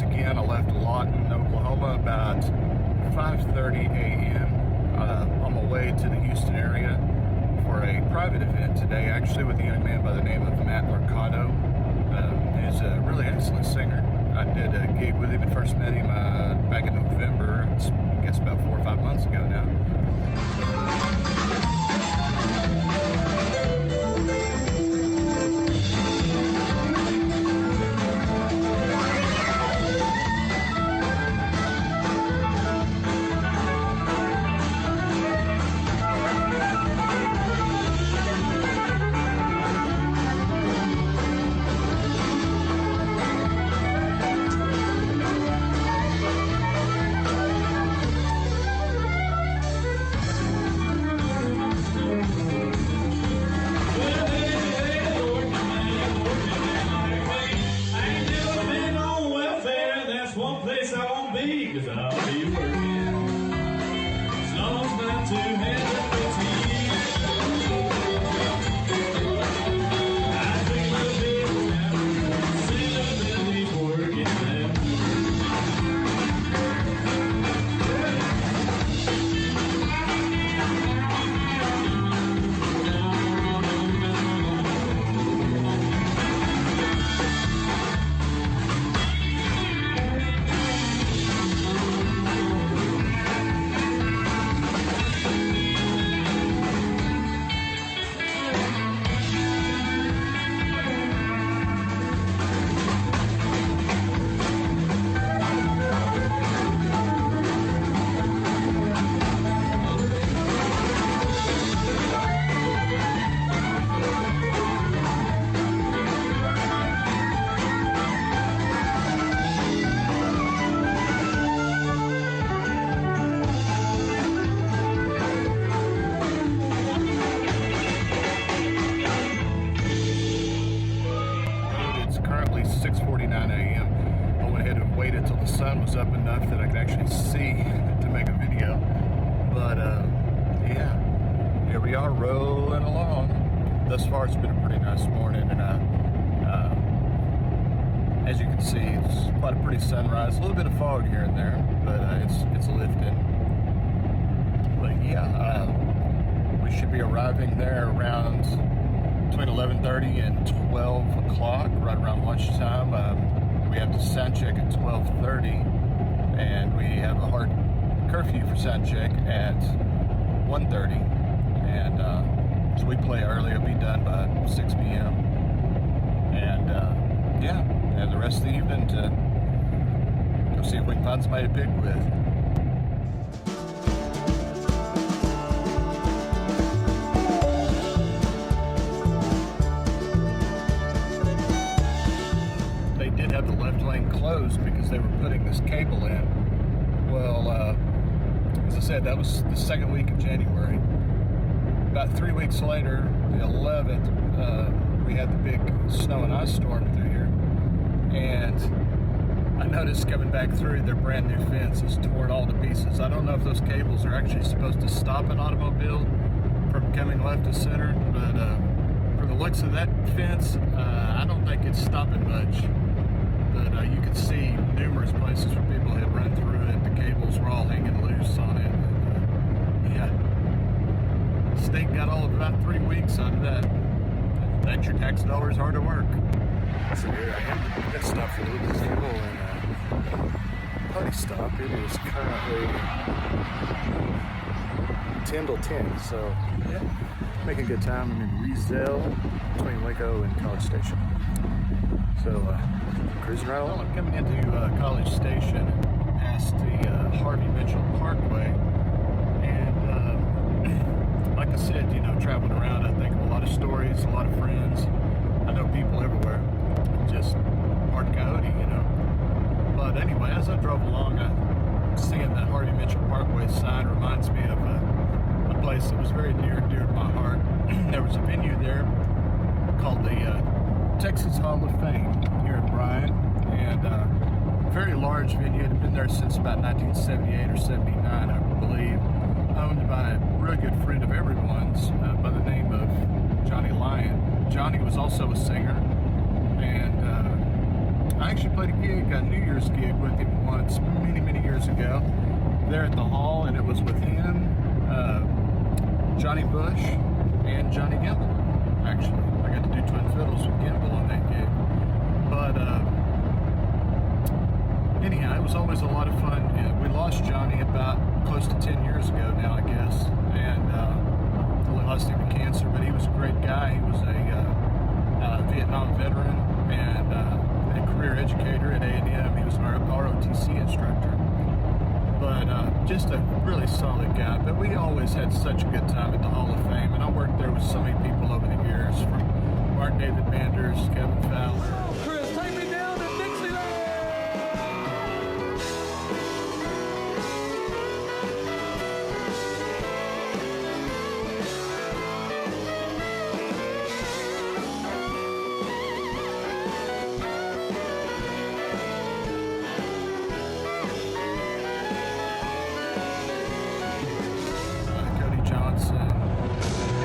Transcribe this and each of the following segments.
once again. I left Lawton, Oklahoma about 5:30 a.m. On my way to the Houston area for a private event today, actually with a young man by the name of Matt Mercado. He's a really excellent singer. I did a gig with him and first met him back in November. It's, I guess about 4 or 5 months ago now. Sun was up enough that I could actually see to make a video, but yeah, here we are rolling along. Thus far it's been a pretty nice morning, and as you can see, it's quite a pretty sunrise. A little bit of fog here and there, but it's lifting. But yeah, we should be arriving there around between 11:30 and 12 o'clock, right around lunchtime. We have to sound check at 12:30, and we have a hard curfew for sound check at 1:30. And so we play early. It'll be done by 6 p.m. And yeah, and the rest of the evening to go see if we can find somebody to pick with. Have the left lane closed because they were putting this cable in. Well, as I said, that was the second week of January. About 3 weeks later, the 11th, we had the big snow and ice storm through here, and I noticed coming back through, their brand new fence is torn all to pieces. I don't know if those cables are actually supposed to stop an automobile from coming left to center, but from the looks of that fence, I don't think it's stopping much. But you could see numerous places where people had run through it. The cables were all hanging loose on it. And, yeah, the state got all of about 3 weeks out of that. That's your tax dollars hard at work. So here I am. Got stuff for the cable and party stop. It is currently 10 till 10. So yeah, making a good time. I'm in Rizel between Waco and College Station. So, cruising right along. I'm coming into College Station past the Harvey Mitchell Parkway, and like I said, you know, traveling around, I think of a lot of stories, a lot of friends. I know people everywhere. Just hard coyote, you know. But anyway, as I drove along, seeing that Harvey Mitchell Parkway sign reminds me of a place that was very near and dear to my heart. There was a venue there called the Texas Hall of Fame here in Bryan, and very large venue. It had been there since about 1978 or 79, I believe, owned by a real good friend of everyone's by the name of Johnny Lyon. Johnny was also a singer, and I actually played a gig, a New Year's gig with him once, many years ago, there at the Hall, and it was with him, Johnny Bush, and Johnny Gimble. Actually, I got to do twin fiddles with Gimble on that gig. But anyhow, it was always a lot of fun. We lost Johnny about close to 10 years ago now, I guess, and we lost him to cancer. But he was a great guy. He was a Vietnam veteran and a career educator at A&M. He was an ROTC instructor. But just a really solid guy. But we always had such a good time at the Hall of Fame, and I worked there with so many people over the years, from Mark David Manders, Kevin Fowler. Chris, take me down to Dixieland!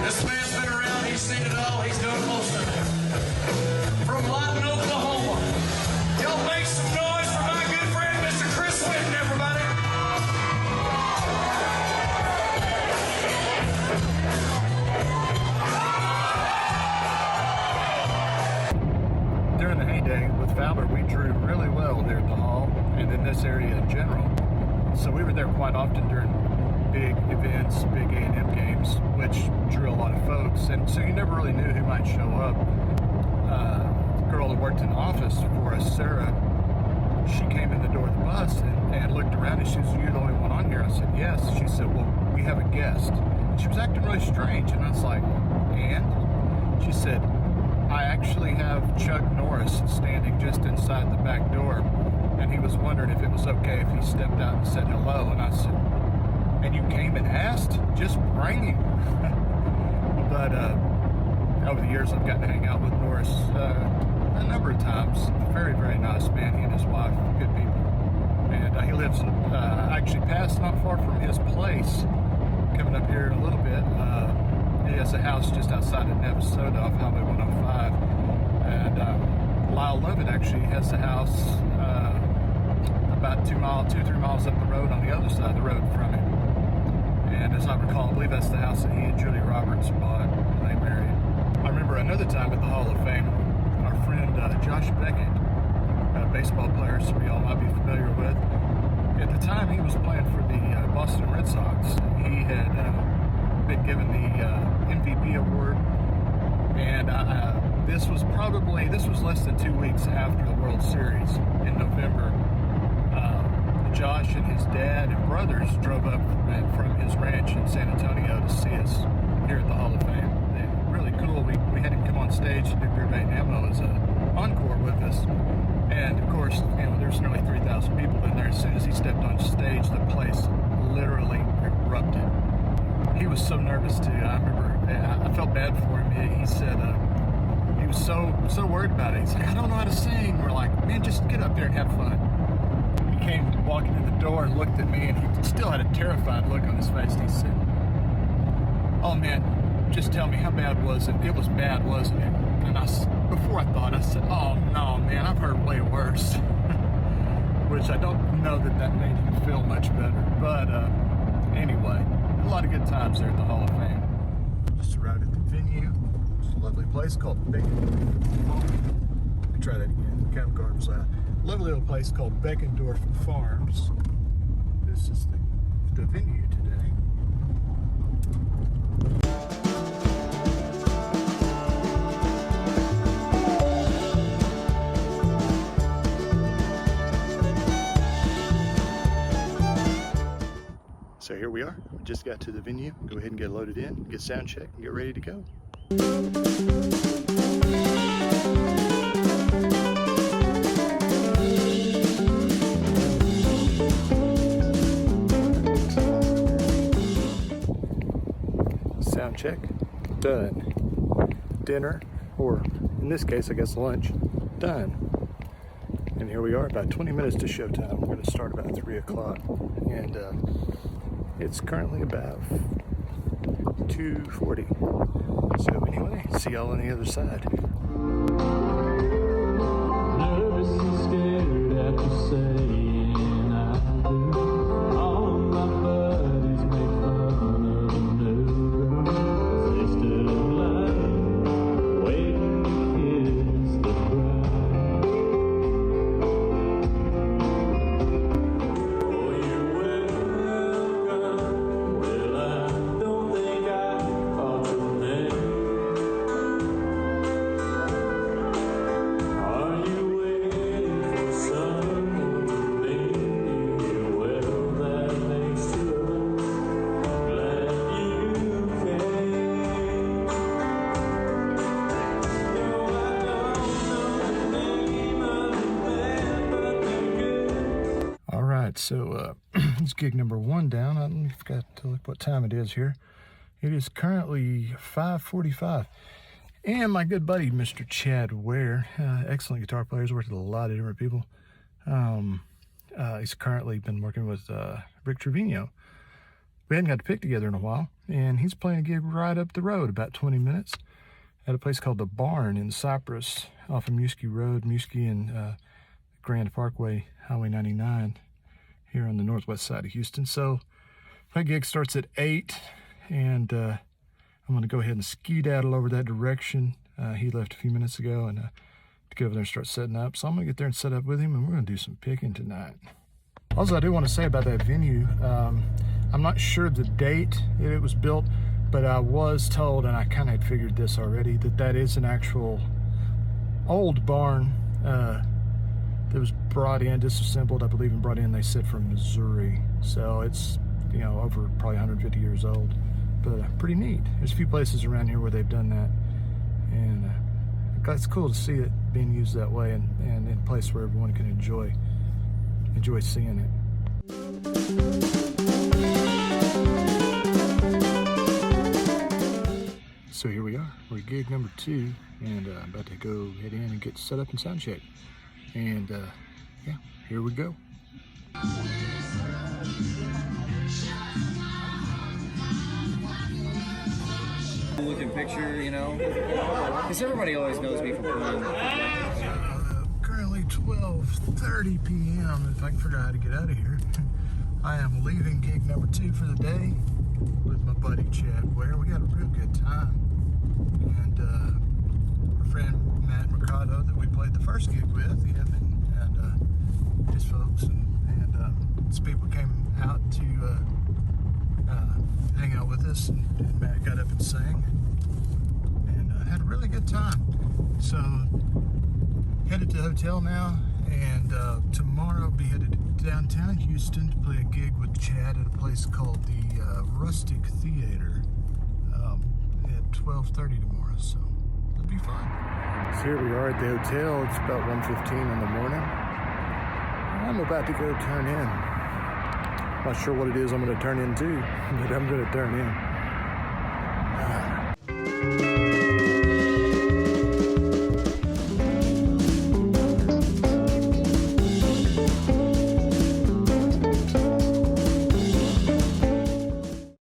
This man's been around, he's seen it all, he's done most of it. From Lawton, Oklahoma. Y'all make some noise for my good friend, Mr. Chris Whitten, everybody. During the heyday with Fowler, we drew really well there at the Hall and in this area in general. So we were there quite often during big events, big A&M games, which drew a lot of folks, and so you never really knew who might show up. The girl that worked in the office for us, Sarah, she came in the door of the bus and looked around, and she said, "You're the only one on here?" I said, "Yes." She said, "Well, we have a guest." And she was acting really strange, and I was like, "And?" She said, "I actually have Chuck Norris standing just inside the back door, and he was wondering if it was okay if he stepped out and said hello." And I said, "And you came and asked? Just bring him." But over the years, I've gotten to hang out with Norris a number of times. Very nice man. He and his wife, good people. And he lives actually past, not far from his place, coming up here in a little bit. He has a house just outside of Navasota off Highway 105. And Lyle Lovett actually has a house about 2 or 3 miles up the road on the other side of the road from him. And as I recall, I believe that's the house that he and Julie Roberts bought when they married. I remember another time at the Hall of Fame, our friend Josh Beckett, a baseball player some of y'all might be familiar with. At the time, he was playing for the Boston Red Sox. He had been given the MVP award, and this was less than 2 weeks after the World Series in November. Josh and his dad and brothers drove up from his ranch in San Antonio to see us here at the Hall of Fame. Really cool. We had him come on stage to do Beer Bait and Ammo as an encore with us. And of course, there's nearly 3,000 people in there. As soon as he stepped on stage, the place literally erupted. He was so nervous too. I remember, I felt bad for him. He said he was so worried about it. He's like, "I don't know how to sing." We're like, "Man, just get up there and have fun." He came walking in the door and looked at me, and he still had a terrified look on his face. He said, "Oh man, just tell me, how bad was it?" It was bad, wasn't it? And before I thought, I said, "Oh no, man, I've heard way worse." Which I don't know that made him feel much better. But anyway, a lot of good times there at the Hall of Fame. Just arrived at the venue. It's a lovely place called Try that again. Camp Gardens loud. Lovely little place called Beckendorf Farms. This is the venue today. So here we are. We just got to the venue. Go ahead and get loaded in, get sound check, and get ready to go. Sound check, done. Dinner, or in this case, I guess lunch, done. And here we are, about 20 minutes to showtime. We're going to start about 3 o'clock. And it's currently about 2:40. So anyway, see y'all on the other side. Nervous right, so it's gig number 1 down. I forgot to look what time it is here. It is currently 5:45. And my good buddy, Mr. Chad Ware, excellent guitar player. He's worked with a lot of different people. He's currently been working with Rick Trevino. We hadn't got to pick together in a while, and he's playing a gig right up the road, about 20 minutes, at a place called The Barn in Cypress, off of Muskie Road, Muskie and Grand Parkway, Highway 99, here on the northwest side of Houston. So my gig starts at 8, and I'm going to go ahead and skedaddle over that direction. He left a few minutes ago, and to get over there and start setting up. So I'm going to get there and set up with him, and we're going to do some picking tonight. Also, I do want to say about that venue, I'm not sure the date it was built, but I was told, and I kind of had figured this already, that is an actual old barn that was brought in, disassembled, I believe, and brought in, they said, from Missouri. So it's, you know, over probably 150 years old, but pretty neat. There's a few places around here where they've done that, and it's cool to see it being used that way, and in a place where everyone can enjoy seeing it. So here we are. We're at gig number 2, and I'm about to go head in and get set up and sound check. And yeah, here we go. Looking picture, you know, because everybody always knows me from playing. Currently 12:30 p.m. If I can figure out how to get out of here. I am leaving gig number 2 for the day with my buddy Chad Ware. We had a real good time, and our friend Matt Mercado that we played the first gig with, him and his folks, and some people came out to hang out with us, and Matt got up and sang, and had a really good time. So headed to the hotel now, and tomorrow I'll be headed downtown Houston to play a gig with Chad at a place called the Rustic Theater at 12:30 tomorrow, so it'll be fun. So here we are at the hotel. It's about 1:15 in the morning. I'm about to go turn in. Not sure what it is I'm going to turn into, but I'm going to turn in.